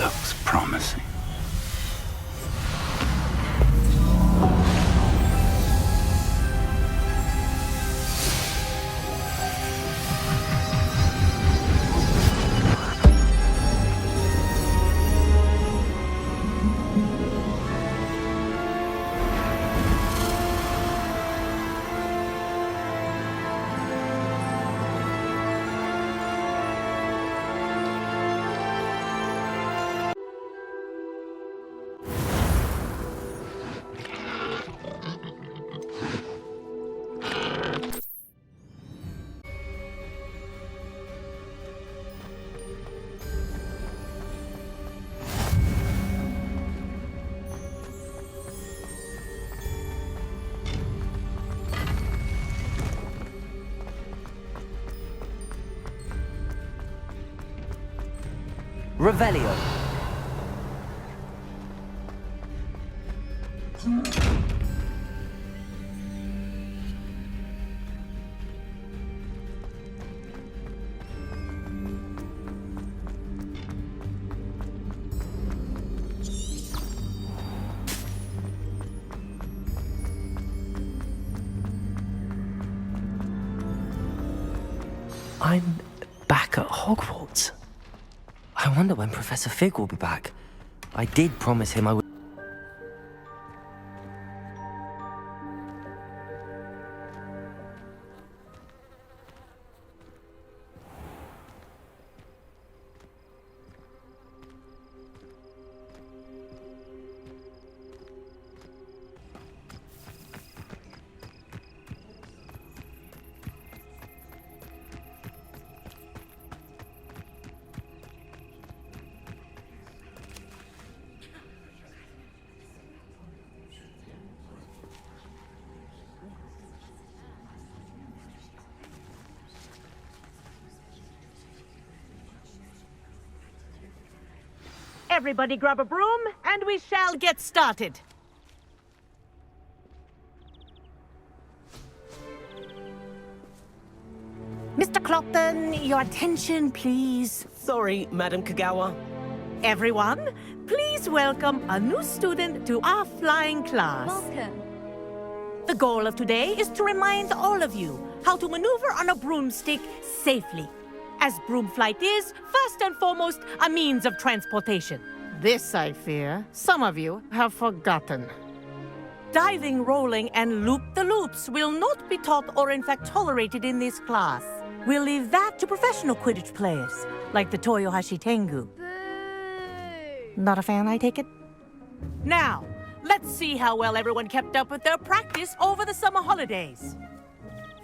Looks promising. Revelio. I'm back at Hogwarts. I wonder when Professor Fig will be back. I did promise him I would... Everybody grab a broom, and we shall get started. Mr. Clopton, your attention, please. Sorry, Madam Kagawa. Everyone, please welcome a new student to our flying class. Welcome. The goal of today is to remind all of you how to maneuver on a broomstick safely, as broom flight is, first and foremost, a means of transportation. This, I fear, some of you have forgotten. Diving, rolling, and loop-the-loops will not be taught or in fact tolerated in this class. We'll leave that to professional Quidditch players, like the Toyohashi Tengu. Boo! Not a fan, I take it? Now, let's see how well everyone kept up with their practice over the summer holidays.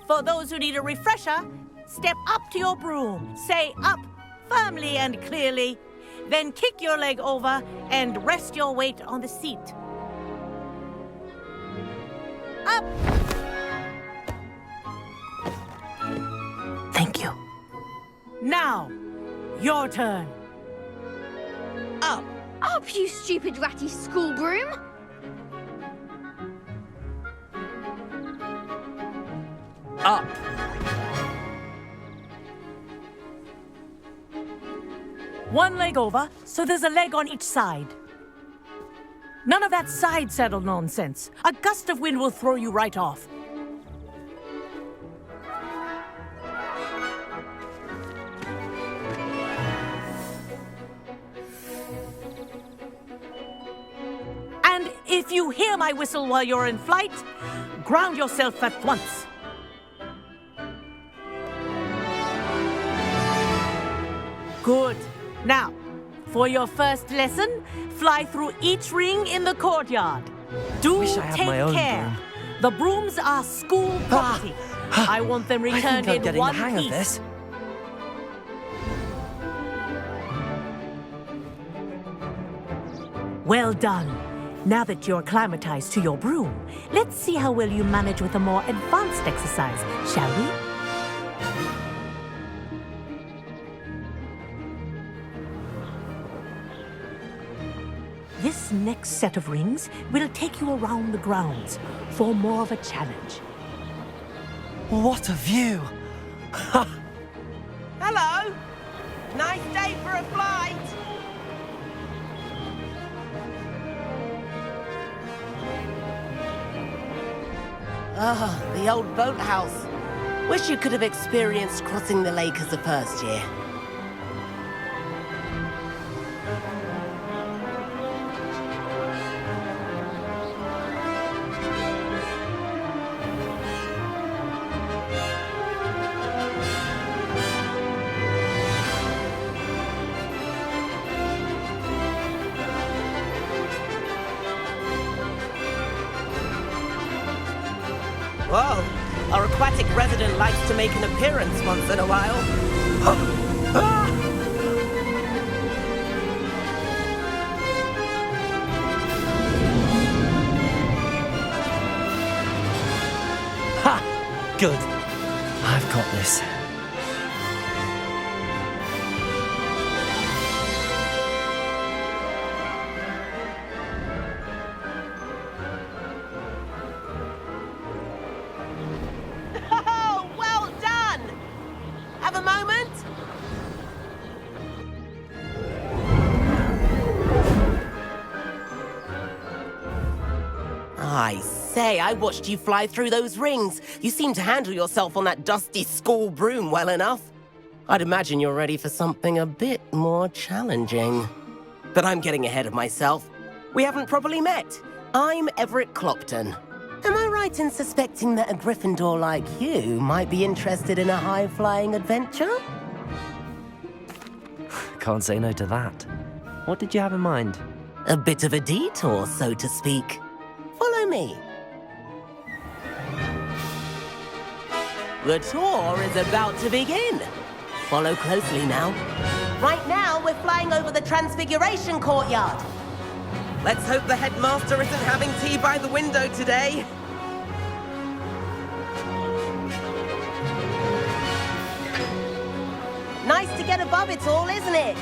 For those who need a refresher, step up to your broom, say up firmly and clearly, then kick your leg over and rest your weight on the seat. Up! Thank you. Now, your turn. Up! Up, you stupid ratty school broom! Up. One leg over, so there's a leg on each side. None of that side saddle nonsense. A gust of wind will throw you right off. And if you hear my whistle while you're in flight, ground yourself at once. Good. Now, for your first lesson, fly through each ring in the courtyard. Do Wish I had take my own care. broom. The brooms are school property. I want them I returned think I'm in getting the one hang piece. of this. Well done. Now that you're acclimatized to your broom, let's see how well you manage with a more advanced exercise, shall we? This next set of rings will take you around the grounds for more of a challenge. What a view! Hello! Nice day for a flight! Ah, the old boathouse. Wish you could have experienced crossing the lake as a first year. Whoa, our aquatic resident likes to make an appearance once in a while. Ha! Good. I've got this. Oh, well done! Have a moment? I say, I watched you fly through those rings. You seem to handle yourself on that dusty school broom well enough. I'd imagine you're ready for something a bit more challenging. But I'm getting ahead of myself. We haven't properly met. I'm Everett Clopton. Am I right in suspecting that a Gryffindor like you might be interested in a high-flying adventure? Can't say no to that. What did you have in mind? A bit of a detour, so to speak. Follow me. The tour is about to begin. Follow closely now. Right now, we're flying over the Transfiguration Courtyard. Let's hope the headmaster isn't having tea by the window today. Nice to get above it all, isn't it?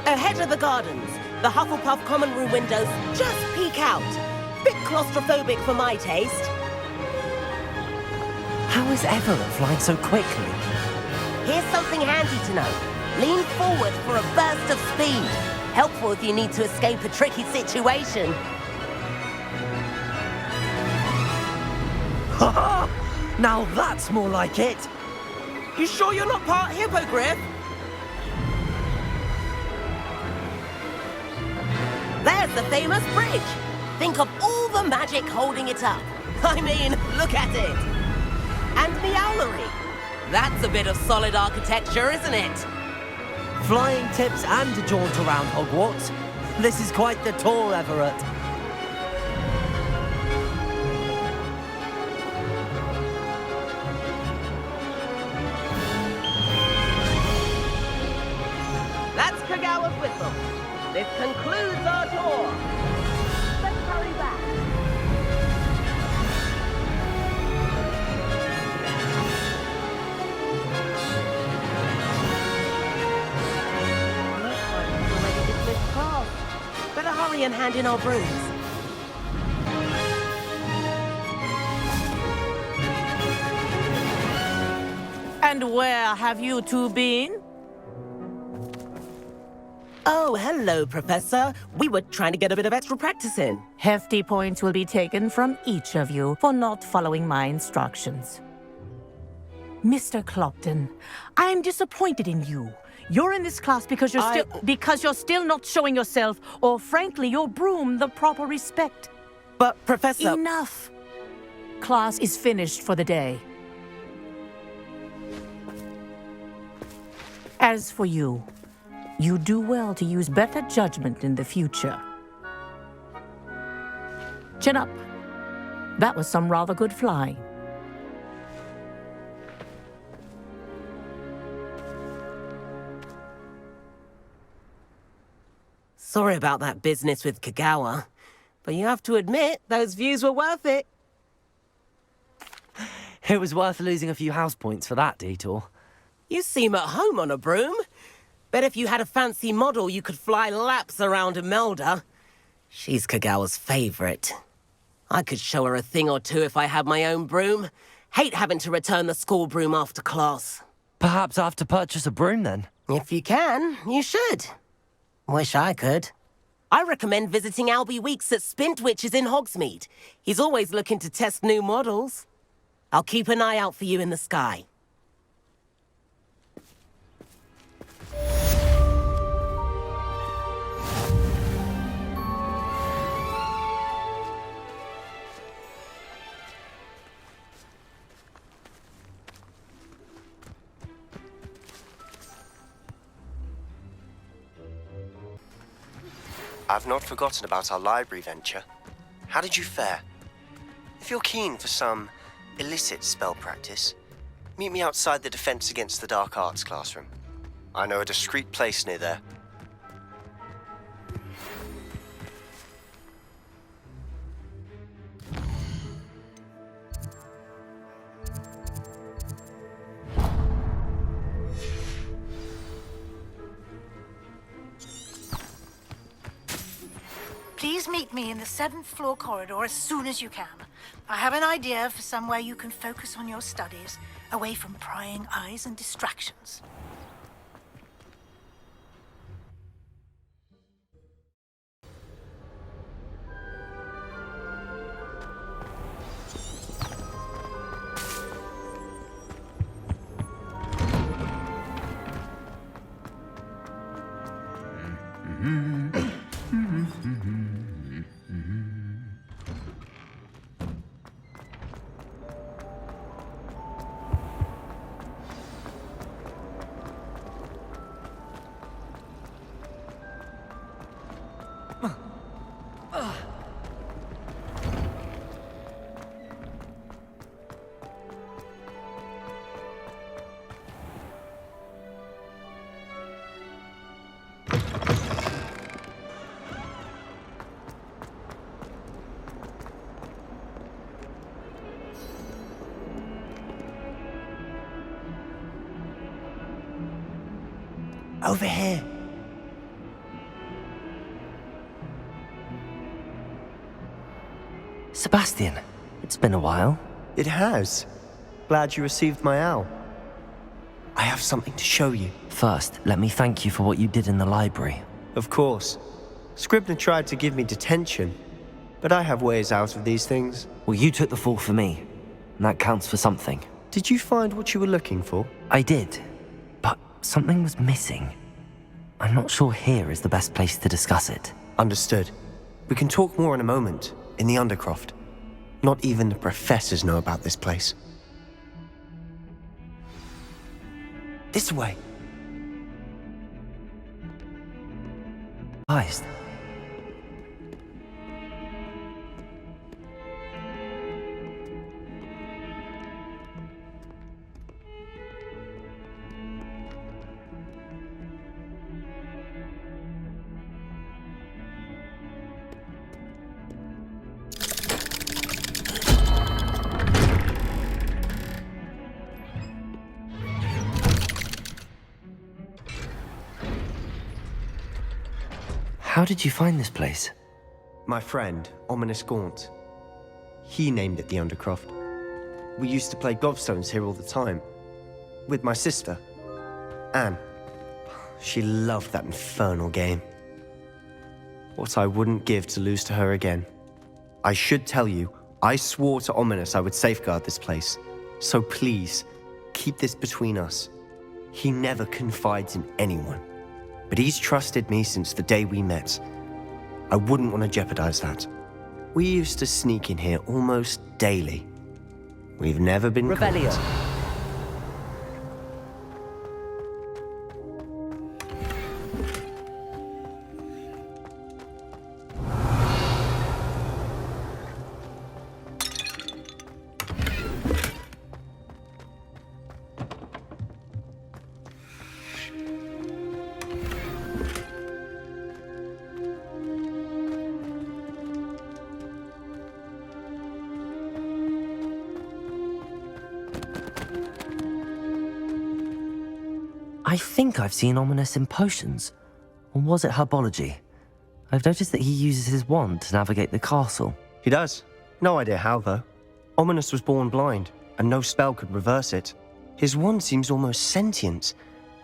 Ahead of the gardens, the Hufflepuff common room windows just peek out. Bit claustrophobic for my taste. How is Everett flying so quickly? Here's something handy to know. Lean forward for a burst of speed. Helpful if you need to escape a tricky situation. Ha! Now that's more like it! You sure you're not part hippogriff? There's the famous bridge. Think of all the magic holding it up. I mean, look at it. And the owlery. That's a bit of solid architecture, isn't it? Flying tips and a jaunt around Hogwarts. This is quite the tour, Everett. That's Kagawa's whistle. This concludes our tour. Let's hurry back. Looks like we're already dismissed class. Better hurry and hand in our brooms. And where have you two been? Oh, hello, Professor. We were trying to get a bit of extra practice in. Hefty points will be taken from each of you for not following my instructions. Mr. Clopton, I'm disappointed in you. You're in this class because you're still not showing yourself, or frankly, your broom the proper respect. But, Professor... Enough. Class is finished for the day. As for you, you do well to use better judgment in the future. Chin up. That was some rather good flying. Sorry about that business with Kagawa, but you have to admit, those views were worth it. It was worth losing a few house points for that detour. You seem at home on a broom. Bet if you had a fancy model, you could fly laps around Imelda. She's Kagawa's favorite. I could show her a thing or two if I had my own broom. Hate having to return the school broom after class. Perhaps I have to purchase a broom then. If you can, you should. Wish I could. I recommend visiting Albie Weeks at Spintwitches in Hogsmeade. He's always looking to test new models. I'll keep an eye out for you in the sky. I've not forgotten about our library venture. How did you fare? If you're keen for some illicit spell practice, meet me outside the Defense Against the Dark Arts classroom. I know a discreet place near there. Please meet me in the 7th floor corridor as soon as you can. I have an idea for somewhere you can focus on your studies, away from prying eyes and distractions. Over here. Sebastian, it's been a while. It has. Glad you received my owl. I have something to show you. First, let me thank you for what you did in the library. Of course. Scribner tried to give me detention, but I have ways out of these things. Well, you took the fall for me, and that counts for something. Did you find what you were looking for? I did, but something was missing. I'm not sure here is the best place to discuss it. Understood. We can talk more in a moment, in the Undercroft. Not even the professors know about this place. This way. Surprised. How did you find this place? My friend, Ominous Gaunt. He named it the Undercroft. We used to play gobstones here all the time. With my sister, Anne. She loved that infernal game. What I wouldn't give to lose to her again. I should tell you, I swore to Ominous I would safeguard this place. So please, keep this between us. He never confides in anyone. But he's trusted me since the day we met. I wouldn't want to jeopardize that. We used to sneak in here almost daily. We've never been Rebellion. caught. I think I've seen Ominous in potions. Or was it herbology? I've noticed that he uses his wand to navigate the castle. He does. No idea how, though. Ominous was born blind, and no spell could reverse it. His wand seems almost sentient.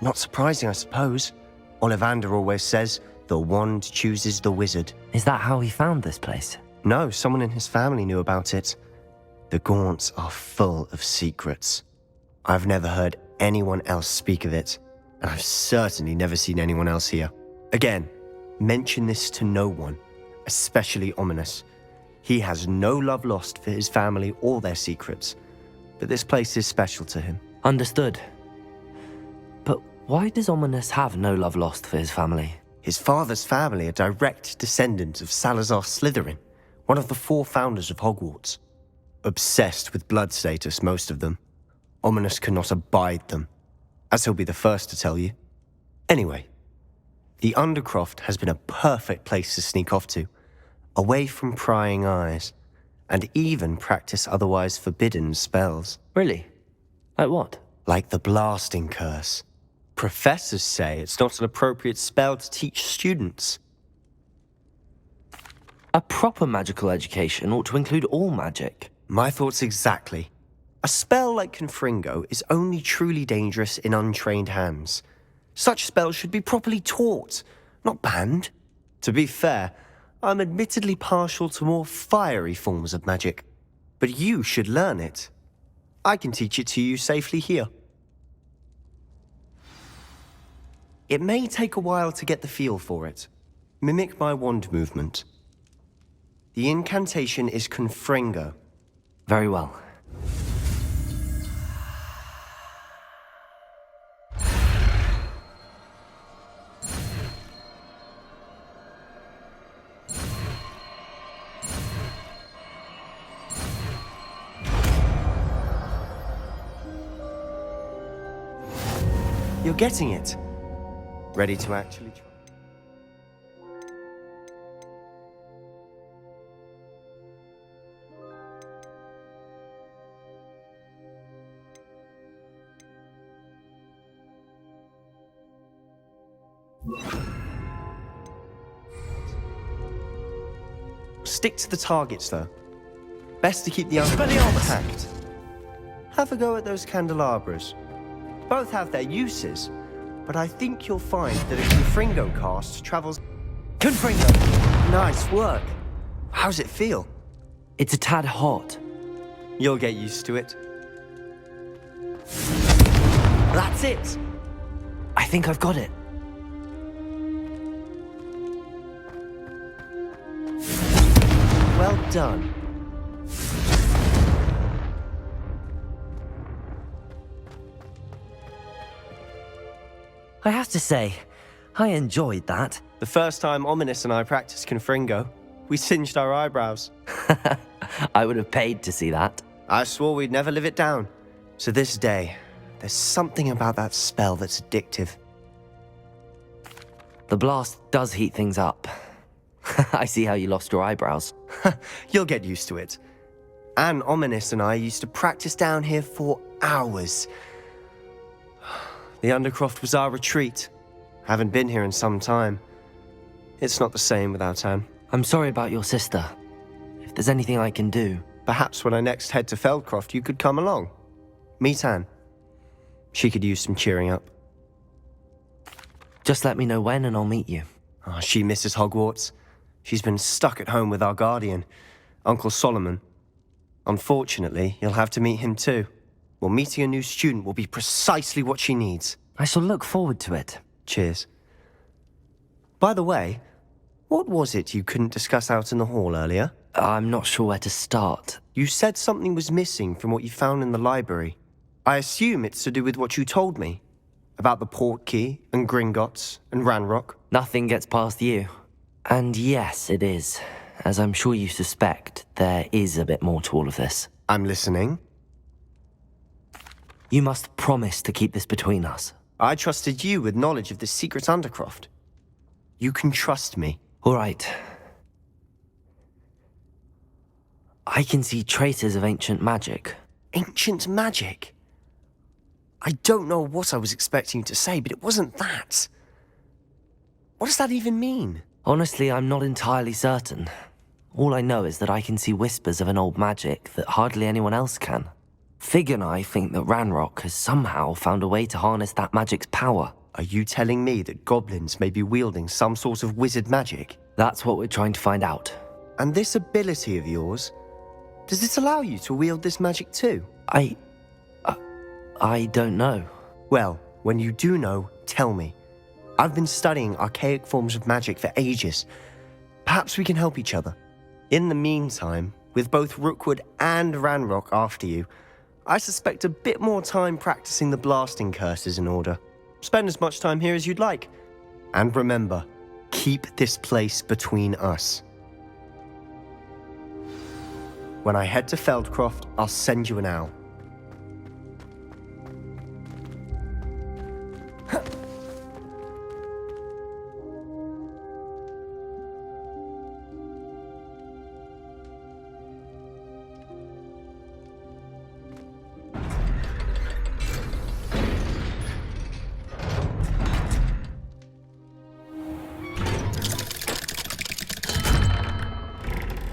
Not surprising, I suppose. Ollivander always says, The wand chooses the wizard. Is that how he found this place? No, someone in his family knew about it. The Gaunts are full of secrets. I've never heard anyone else speak of it, and I've certainly never seen anyone else here. Again, mention this to no one, especially Ominous. He has no love lost for his family or their secrets, but this place is special to him. Understood. But why does Ominous have no love lost for his family? His father's family are direct descendants of Salazar Slytherin, one of the 4 founders of Hogwarts. Obsessed with blood status, most of them. Ominous cannot abide them, as he'll be the first to tell you. Anyway, the Undercroft has been a perfect place to sneak off to, away from prying eyes, and even practice otherwise forbidden spells. Really? Like what? Like the blasting curse. Professors say it's not an appropriate spell to teach students. A proper magical education ought to include all magic. My thoughts exactly. A spell like Confringo is only truly dangerous in untrained hands. Such spells should be properly taught, not banned. To be fair, I'm admittedly partial to more fiery forms of magic. But you should learn it. I can teach it to you safely here. It may take a while to get the feel for it. Mimic my wand movement. The incantation is Confringo. Very well. You're getting it. Ready to actually try? Stick to the targets, though. Best to keep the Undercroft packed. Have a go at those candelabras. Both have their uses, but I think you'll find that a Confringo cast travels... Confringo! Nice work. How's it feel? It's a tad hot. You'll get used to it. That's it! I think I've got it. Well done. I have to say, I enjoyed that. The first time Ominous and I practiced Confringo, we singed our eyebrows. I would have paid to see that. I swore we'd never live it down. To this day, there's something about that spell that's addictive. The blast does heat things up. I see how you lost your eyebrows. You'll get used to it. Anne, Ominous and I used to practice down here for hours. The Undercroft was our retreat. Haven't been here in some time. It's not the same without Anne. I'm sorry about your sister. If there's anything I can do... Perhaps when I next head to Feldcroft, you could come along. Meet Anne. She could use some cheering up. Just let me know when and I'll meet you. Oh, she misses Hogwarts. She's been stuck at home with our guardian, Uncle Solomon. Unfortunately, you'll have to meet him too. Well, meeting a new student will be precisely what she needs. I shall look forward to it. Cheers. By the way, what was it you couldn't discuss out in the hall earlier? I'm not sure where to start. You said something was missing from what you found in the library. I assume it's to do with what you told me. About the Portkey, and Gringotts, and Ranrock. Nothing gets past you. And yes, it is. As I'm sure you suspect, there is a bit more to all of this. I'm listening. You must promise to keep this between us. I trusted you with knowledge of the secret Undercroft. You can trust me. All right. I can see traces of ancient magic. Ancient magic? I don't know what I was expecting you to say, but it wasn't that. What does that even mean? Honestly, I'm not entirely certain. All I know is that I can see whispers of an old magic that hardly anyone else can. Fig and I think that Ranrock has somehow found a way to harness that magic's power. Are you telling me that goblins may be wielding some sort of wizard magic? That's what we're trying to find out. And this ability of yours, does it allow you to wield this magic too? I don't know. Well, when you do know, tell me. I've been studying archaic forms of magic for ages. Perhaps we can help each other. In the meantime, with both Rookwood and Ranrock after you, I suspect a bit more time practicing the blasting curse is in order. Spend as much time here as you'd like. And remember, keep this place between us. When I head to Feldcroft, I'll send you an owl.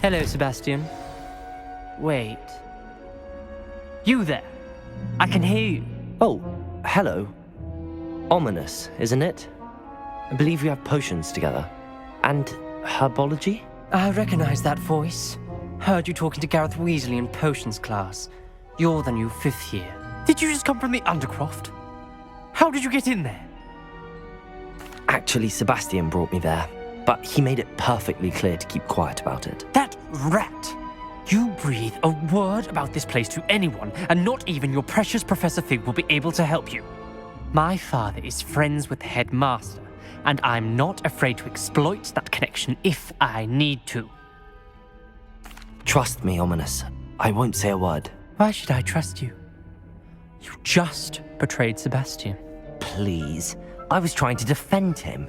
Hello, Sebastian. Wait. You there? I can hear you. Oh, hello. Ominous, isn't it? I believe we have potions together. And herbology? I recognize that voice. Heard you talking to Gareth Weasley in potions class. You're the new 5th year. Did you just come from the Undercroft? How did you get in there? Actually, Sebastian brought me there, but he made it perfectly clear to keep quiet about it. That rat! You breathe a word about this place to anyone, and not even your precious Professor Fig will be able to help you. My father is friends with the headmaster, and I'm not afraid to exploit that connection if I need to. Trust me, Ominous. I won't say a word. Why should I trust you? You just betrayed Sebastian. Please. I was trying to defend him.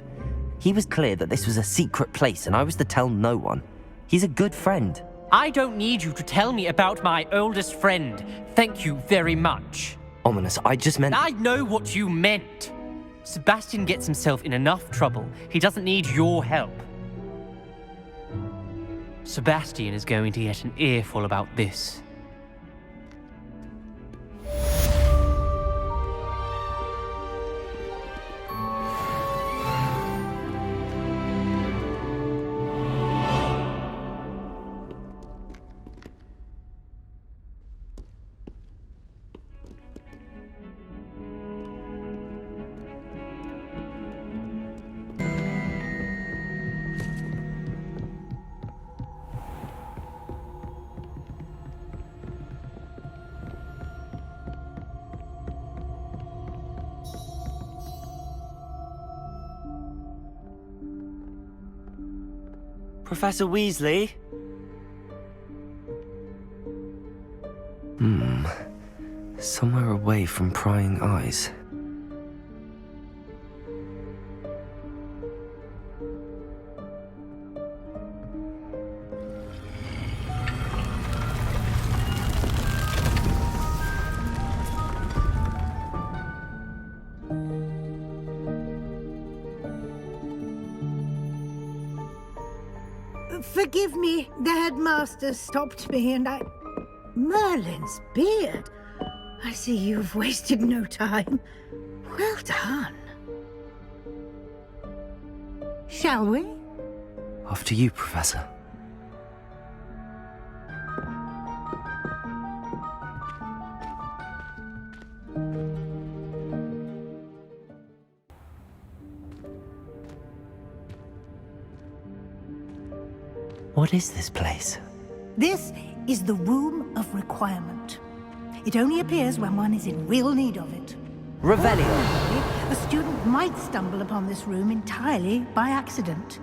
He was clear that this was a secret place, and I was to tell no one. He's a good friend. I don't need you to tell me about my oldest friend. Thank you very much. Ominous, I just meant... I know what you meant. Sebastian gets himself in enough trouble. He doesn't need your help. Sebastian is going to get an earful about this. Professor Weasley? Somewhere away from prying eyes. Forgive me, the headmaster stopped me and I... Merlin's beard. I see you've wasted no time. Well done. Shall we? After you, Professor. What is this place? This is the Room of Requirement. It only appears when one is in real need of it. Revelio! A student might stumble upon this room entirely by accident.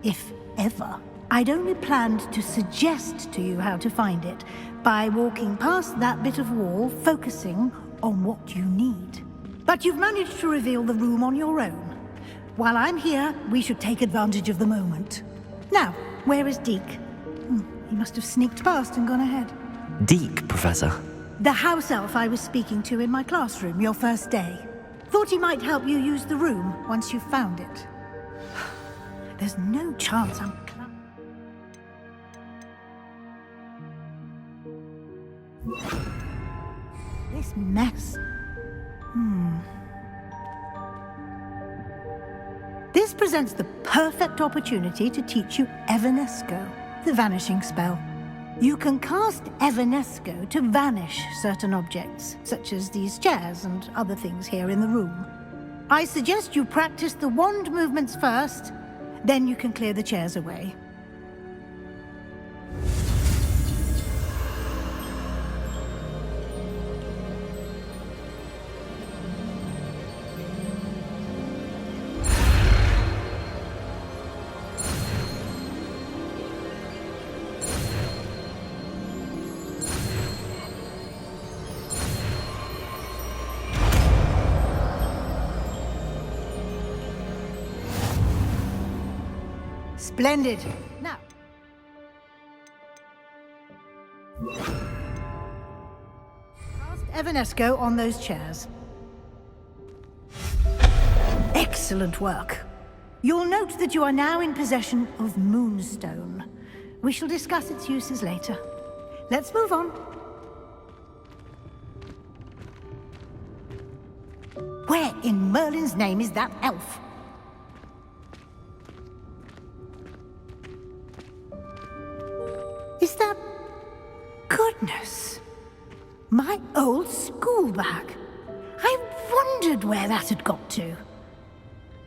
If ever. I'd only planned to suggest to you how to find it by walking past that bit of wall, focusing on what you need. But you've managed to reveal the room on your own. While I'm here, we should take advantage of the moment. Now, where is Deke? He must have sneaked past and gone ahead. Deke, Professor. The house elf I was speaking to in my classroom your first day. Thought he might help you use the room once you found it. There's no chance I'm... This mess. This presents the perfect opportunity to teach you Evanesco, the vanishing spell. You can cast Evanesco to vanish certain objects, such as these chairs and other things here in the room. I suggest you practice the wand movements first, then you can clear the chairs away. Splendid. Now. Cast Evanesco on those chairs. Excellent work. You'll note that you are now in possession of Moonstone. We shall discuss its uses later. Let's move on. Where in Merlin's name is that elf? Is that... Goodness! My old school bag. I wondered where that had got to.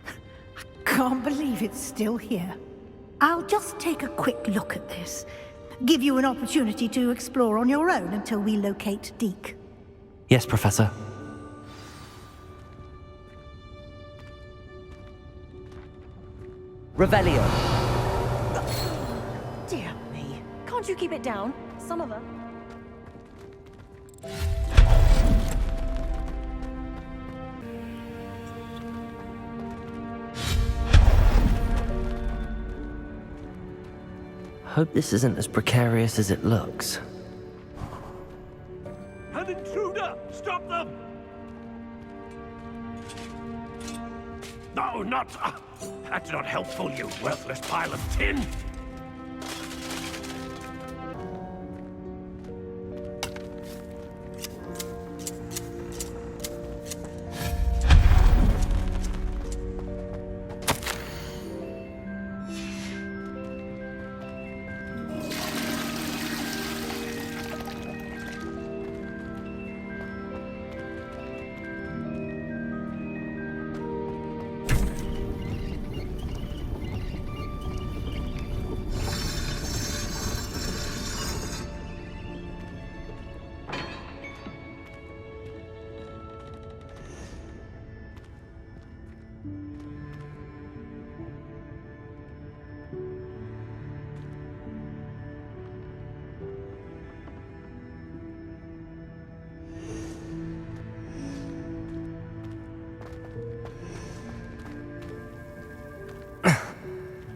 I can't believe it's still here. I'll just take a quick look at this. Give you an opportunity to explore on your own until we locate Deke. Yes, Professor. Revelio. Dear me. Can't you keep it down? Some of us. Hope this isn't as precarious as it looks. An intruder! Stop them! No, not... that's not helpful, you worthless pile of tin!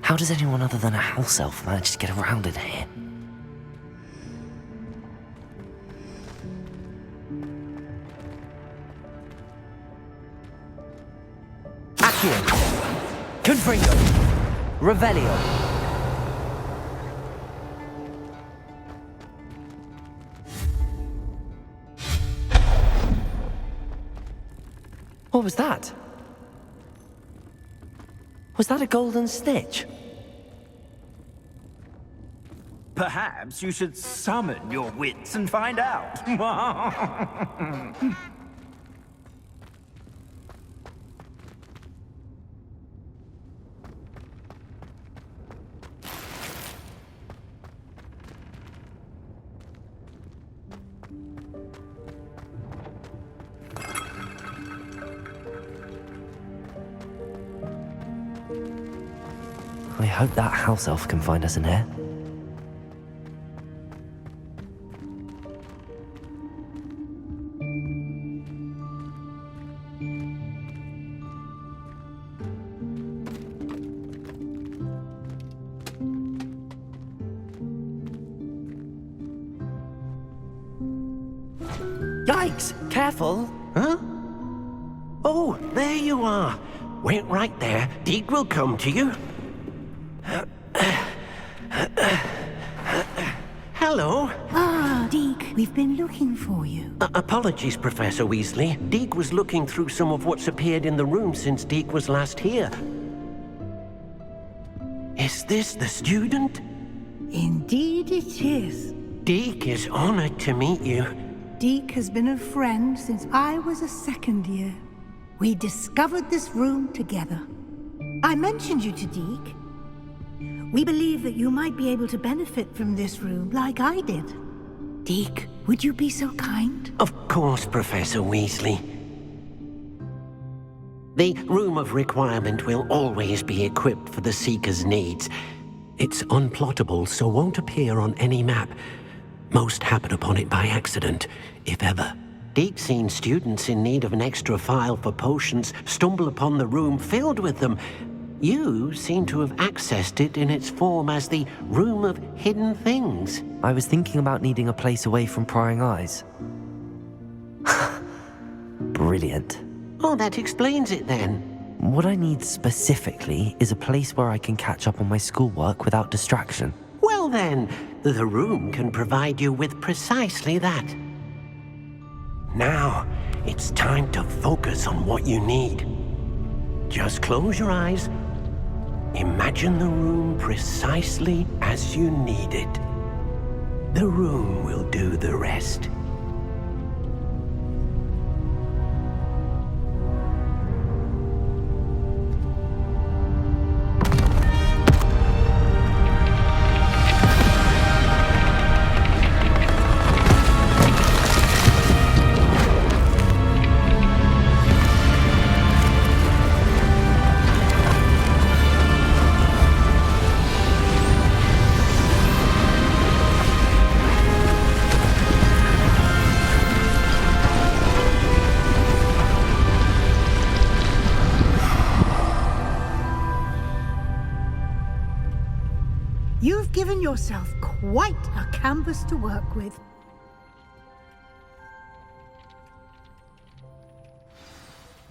How does anyone other than a house elf manage to get around in here? Accio! Confringo! Revelio! What was that? Was that a golden snitch? Perhaps you should summon your wits and find out. I hope that house elf can find us in here. Yikes! Careful! Huh? Oh, there you are. Wait right there. Deke will come to you. Hello. Ah, Deke, we've been looking for you. Apologies, Professor Weasley. Deke was looking through some of what's appeared in the room since Deke was last here. Is this the student? Indeed it is. Deke is honored to meet you. Deke has been a friend since I was a second year. We discovered this room together. I mentioned you to Deke. We believe that you might be able to benefit from this room like I did. Deke, would you be so kind? Of course, Professor Weasley. The Room of Requirement will always be equipped for the Seeker's needs. It's unplottable, so won't appear on any map. Most happen upon it by accident, if ever. Deke's seen students in need of an extra file for potions stumble upon the room filled with them. You seem to have accessed it in its form as the Room of Hidden Things. I was thinking about needing a place away from prying eyes. Brilliant. Oh, that explains it then. What I need specifically is a place where I can catch up on my schoolwork without distraction. Well then, the room can provide you with precisely that. Now, it's time to focus on what you need. Just close your eyes. Imagine the room precisely as you need it. The room will do the rest. You've given yourself quite a canvas to work with.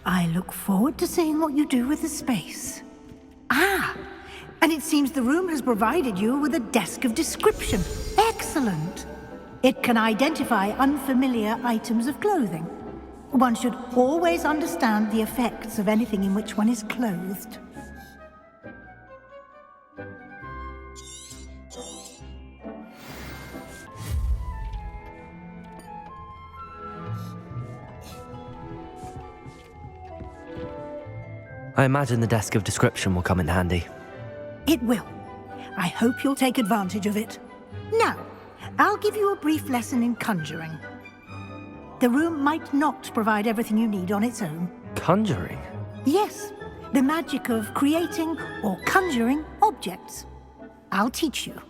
I look forward to seeing what you do with the space. Ah, and it seems the room has provided you with a desk of description. Excellent. It can identify unfamiliar items of clothing. One should always understand the effects of anything in which one is clothed. I imagine the desk of description will come in handy. It will. I hope you'll take advantage of it. Now, I'll give you a brief lesson in conjuring. The room might not provide everything you need on its own. Conjuring? Yes, the magic of creating or conjuring objects. I'll teach you.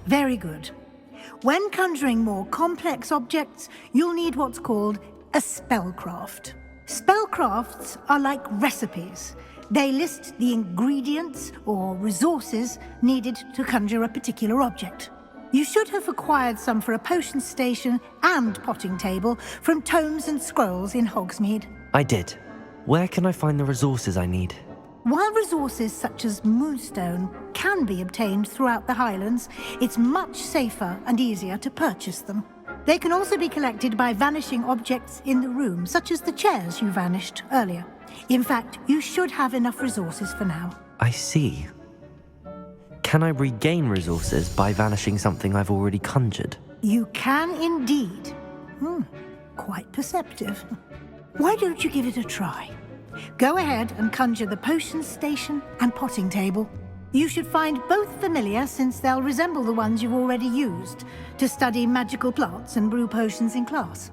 Very good. When conjuring more complex objects, you'll need what's called a spellcraft. Spellcrafts are like recipes. They list the ingredients or resources needed to conjure a particular object. You should have acquired some for a potion station and potting table from tomes and scrolls in Hogsmeade. I did. Where can I find the resources I need? While resources such as Moonstone can be obtained throughout the Highlands, it's much safer and easier to purchase them. They can also be collected by vanishing objects in the room, such as the chairs you vanished earlier. In fact, you should have enough resources for now. I see. Can I regain resources by vanishing something I've already conjured? You can indeed. Quite perceptive. Why don't you give it a try? Go ahead and conjure the potion station and potting table. You should find both familiar, since they'll resemble the ones you've already used to study magical plants and brew potions in class.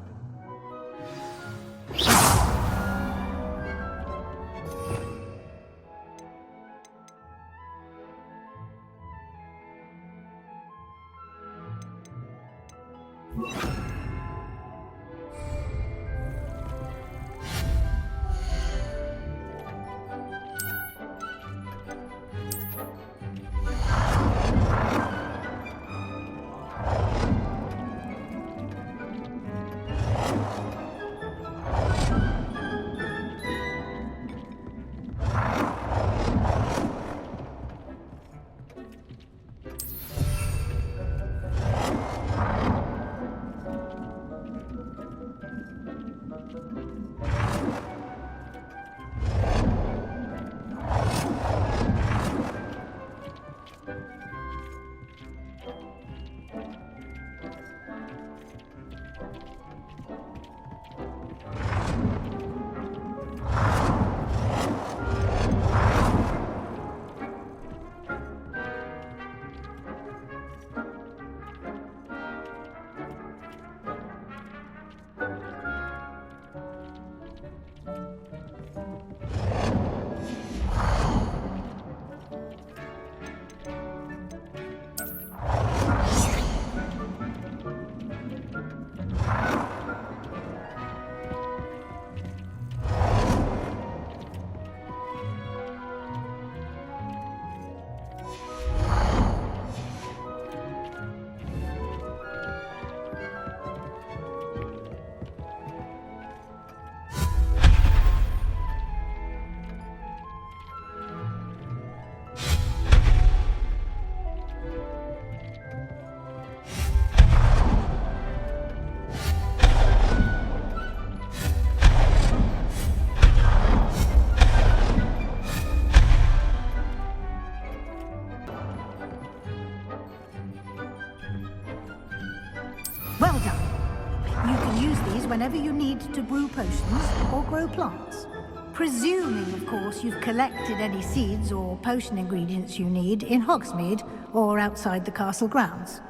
Well done. You can use these whenever you need to brew potions or grow plants. Presuming, of course, you've collected any seeds or potion ingredients you need in Hogsmeade or outside the castle grounds.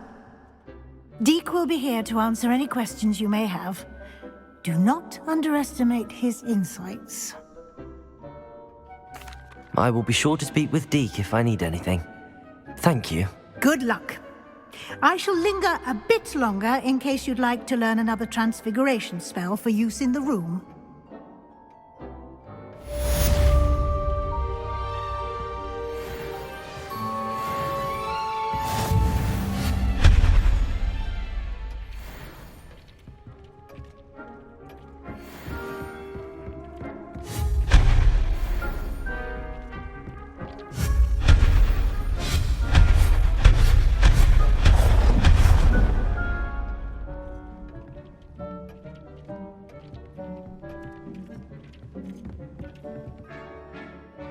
Deke will be here to answer any questions you may have. Do not underestimate his insights. I will be sure to speak with Deke if I need anything. Thank you. Good luck. I shall linger a bit longer in case you'd like to learn another transfiguration spell for use in the room.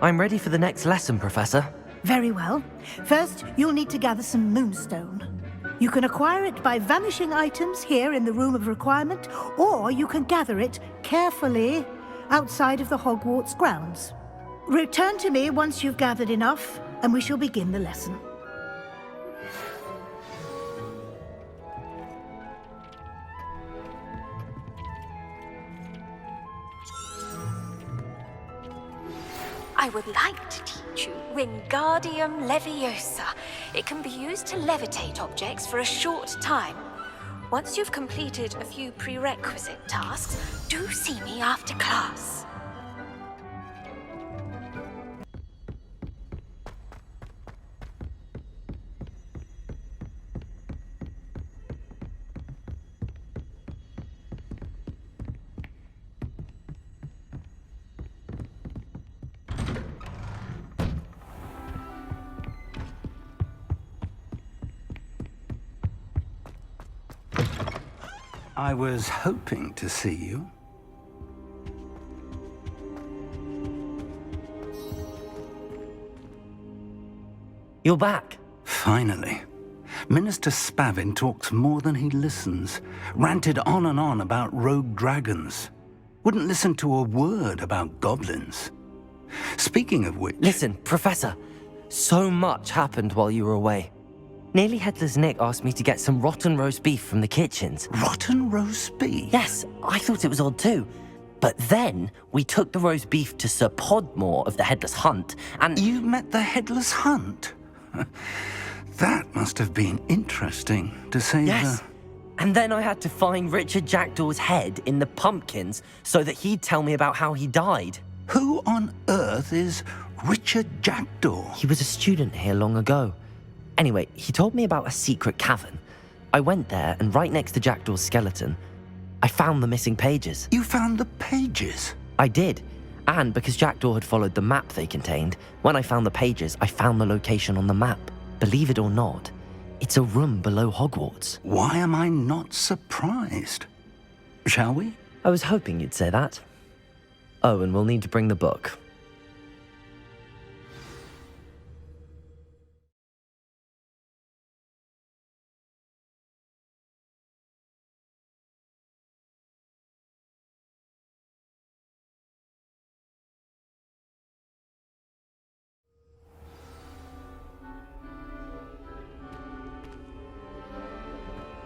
I'm ready for the next lesson, Professor. Very well. First, you'll need to gather some moonstone. You can acquire it by vanishing items here in the Room of Requirement, or you can gather it carefully outside of the Hogwarts grounds. Return to me once you've gathered enough, and we shall begin the lesson. I would like to teach you Wingardium Leviosa. It can be used to levitate objects for a short time. Once you've completed a few prerequisite tasks, do see me after class. I was hoping to see you. You're back. Finally. Minister Spavin talks more than he listens. Ranted on and on about rogue dragons. Wouldn't listen to a word about goblins. Speaking of which... Listen, Professor. So much happened while you were away. Nearly Headless Nick asked me to get some rotten roast beef from the kitchens. Rotten roast beef? Yes, I thought it was odd too. But then we took the roast beef to Sir Podmore of the Headless Hunt, and... You met the Headless Hunt? That must have been interesting, to say Yes. And then I had to find Richard Jackdaw's head in the pumpkins so that he'd tell me about how he died. Who on earth is Richard Jackdaw? He was a student here long ago. Anyway, he told me about a secret cavern. I went there, and right next to Jackdaw's skeleton, I found the missing pages. You found the pages? I did. And because Jackdaw had followed the map they contained, when I found the pages, I found the location on the map. Believe it or not, it's a room below Hogwarts. Why am I not surprised? Shall we? I was hoping you'd say that. Oh, and we'll need to bring the book.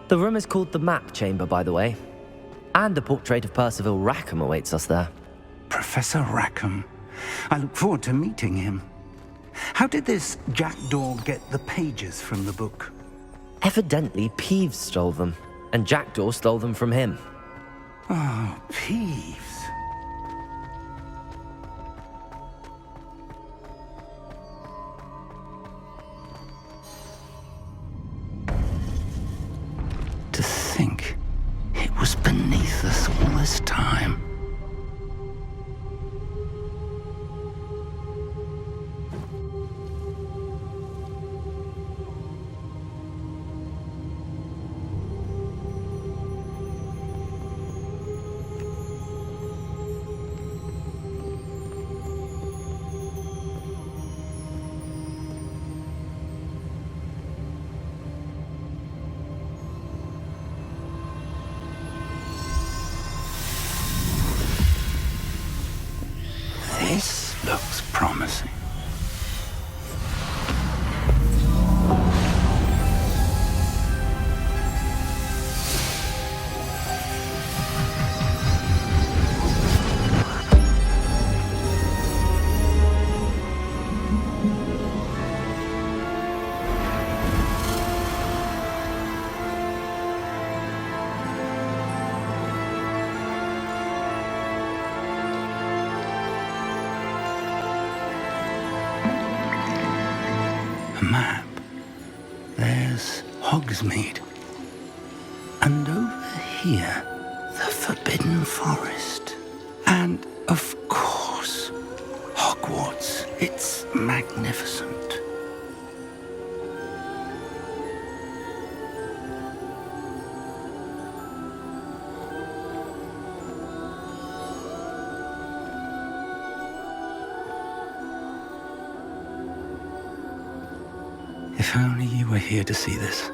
The room is called the Map Chamber, by the way. And a portrait of Percival Rackham awaits us there. Professor Rackham. I look forward to meeting him. How did this Jackdaw get the pages from the book? Evidently, Peeves stole them, and Jackdaw stole them from him. Oh, Peeves. To think it was beneath us all this time. the map, there's Hogsmeade. And over here, the Forbidden Forest. And, of course, Hogwarts. It's magnificent. If only you were here to see this.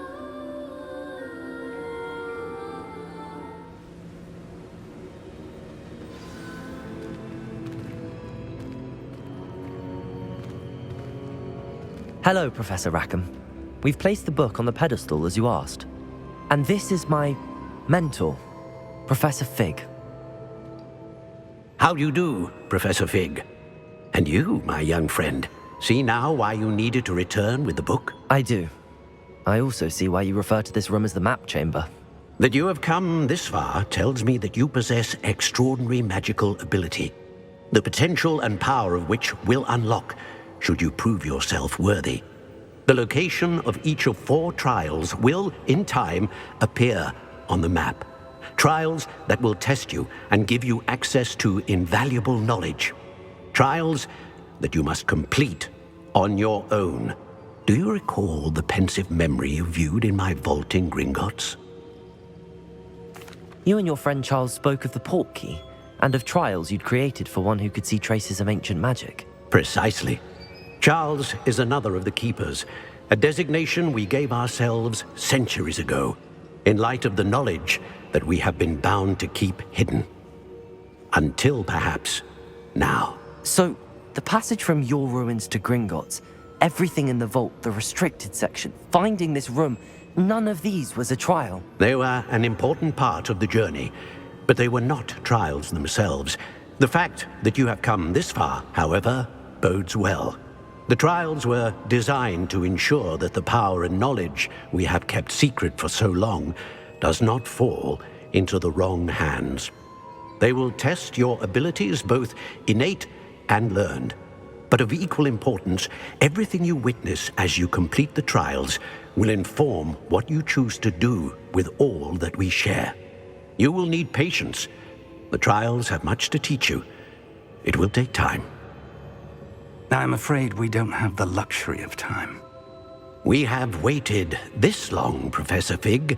Hello, Professor Rackham. We've placed the book on the pedestal as you asked. And this is my mentor, Professor Fig. How do you do, Professor Fig? And you, my young friend, see now why you needed to return with the book? I do. I also see why you refer to this room as the map chamber. That you have come this far tells me that you possess extraordinary magical ability, the potential and power of which will unlock should you prove yourself worthy. The location of each of 4 trials will, in time, appear on the map. Trials that will test you and give you access to invaluable knowledge. Trials that you must complete on your own. Do you recall the pensive memory you viewed in my vault in Gringotts? You and your friend Charles spoke of the port key and of trials you'd created for one who could see traces of ancient magic. Precisely. Charles is another of the Keepers, a designation we gave ourselves centuries ago, in light of the knowledge that we have been bound to keep hidden. Until, perhaps, now. So, the passage from your ruins to Gringotts, everything in the vault, the restricted section, finding this room, none of these was a trial. They were an important part of the journey, but they were not trials themselves. The fact that you have come this far, however, bodes well. The trials were designed to ensure that the power and knowledge we have kept secret for so long does not fall into the wrong hands. They will test your abilities, both innate and learned. But of equal importance, everything you witness as you complete the trials will inform what you choose to do with all that we share. You will need patience. The trials have much to teach you. It will take time. I'm afraid we don't have the luxury of time. We have waited this long, Professor Fig.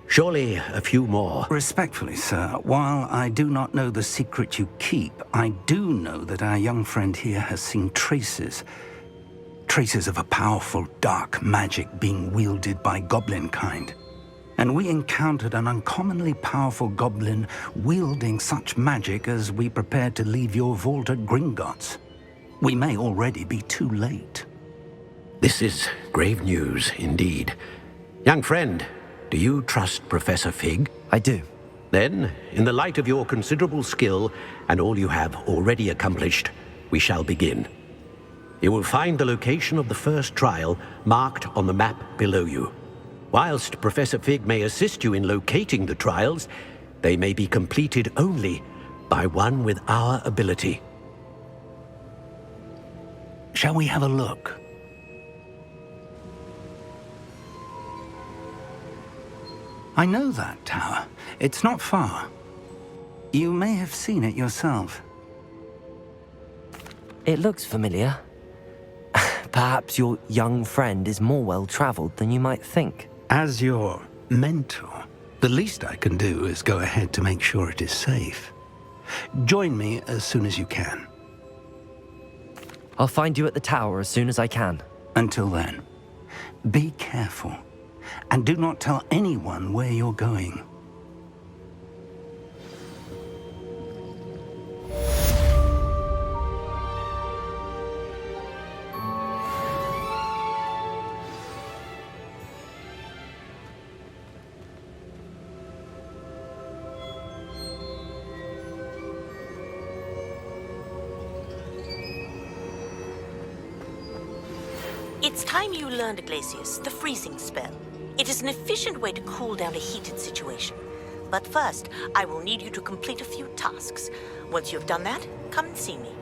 Surely a few more. Respectfully, sir, while I do not know the secret you keep, I do know that our young friend here has seen traces of a powerful dark magic being wielded by goblin kind. And we encountered an uncommonly powerful goblin wielding such magic as we prepared to leave your vault at Gringotts. We may already be too late. This is grave news indeed. Young friend, do you trust Professor Fig? I do. Then, in the light of your considerable skill and all you have already accomplished, we shall begin. You will find the location of the first trial marked on the map below you. Whilst Professor Fig may assist you in locating the trials, they may be completed only by one with our ability. Shall we have a look? I know that tower. It's not far. You may have seen it yourself. It looks familiar. Perhaps your young friend is more well-traveled than you might think. As your mentor, the least I can do is go ahead to make sure it is safe. Join me as soon as you can. I'll find you at the tower as soon as I can. Until then, be careful, and do not tell anyone where you're going. It's time you learned, Glacius, the freezing spell. It is an efficient way to cool down a heated situation. But first, I will need you to complete a few tasks. Once you've done that, come and see me.